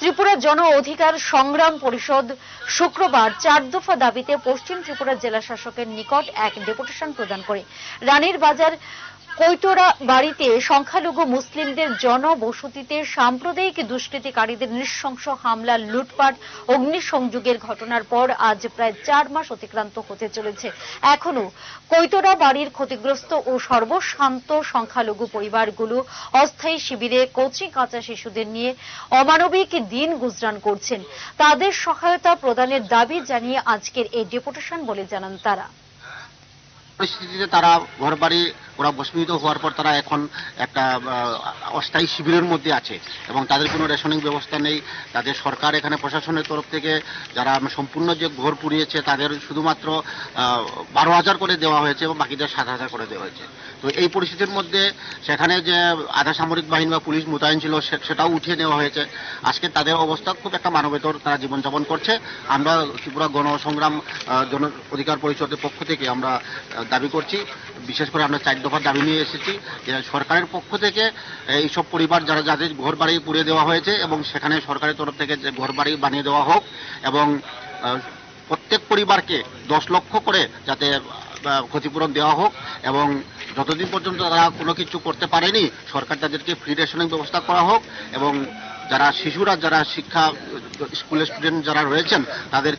ত্রিপুরা জন অধিকার সংগ্রাম পরিষদ শুক্রবার 4 দফা দাবিতে পশ্চিম ত্রিপুরা জেলা শাসকের নিকট এক ডেপুটেশন প্রদান করে। রানীর বাজার কৈতরা বাড়িতে সংখ্যালঘু মুসলিমদের জনবসতিতে সাম্প্রদায়িক দুষ্কৃতিকারীদের নৃশংস হামলা, লুটপাট, অগ্নিসংযোগের ঘটনার পর আজ প্রায় 4 মাস অতিক্রান্ত হতে চলেছে। এখনো কৈতরা বাড়ির ক্ষতিগ্রস্ত ও সর্বশান্ত সংখ্যালঘু পরিবারগুলো অস্থায়ী শিবিরে কচি কাঁচা শিশুদের নিয়ে অমানবিক দিন গুজরান করছেন। তাদের সহায়তা প্রদানের দাবি জানিয়ে আজকের এই ডেপুটেশন বলে জানান তারা। পরিস্থিতিতে তারা ঘরবাড়ি ওরা ভস্মীভূত হওয়ার পর তারা এখন একটা অস্থায়ী শিবিরের মধ্যে আছে এবং তাদের কোনো রেশনিং ব্যবস্থা নেই। তাদের সরকার এখানে প্রশাসনের তরফ থেকে যারা সম্পূর্ণ যে ঘর পুড়িয়েছে তাদের শুধুমাত্র 12,000 করে দেওয়া হয়েছে এবং বাকিদের 7,000 করে দেওয়া হয়েছে। তো এই পরিস্থিতির মধ্যে সেখানে যে আধা সামরিক বাহিনী বা পুলিশ মোতায়েন ছিল সেটাও উঠিয়ে নেওয়া হয়েছে। আজকে তাদের অবস্থা খুব একটা মানবেতর তারা জীবনযাপন করছে। আমরা ত্রিপুরা গণসংগ্রাম জন অধিকার পরিষদের পক্ষ থেকে আমরা দাবি করছি, বিশেষ করে আমরা 4 দফার দাবি নিয়ে এসেছি যে সরকারের পক্ষ থেকে এইসব পরিবার যাদের ঘর বাড়ি পুড়িয়ে দেওয়া হয়েছে এবং সেখানে সরকারের তরফ থেকে যে ঘর বাড়ি বানিয়ে দেওয়া হোক এবং প্রত্যেক পরিবারকে 10 লক্ষ করে যাতে ক্ষতিপূরণ দেওয়া হোক এবং যতদিন পর্যন্ত তারা কোনো কিছু করতে পারেনি সরকার তাদেরকে ফ্রি রেশনিং ব্যবস্থা করা হোক এবং যারা শিশুরা যারা শিক্ষা স্কুলের স্টুডেন্ট যারা রয়েছেন তাদের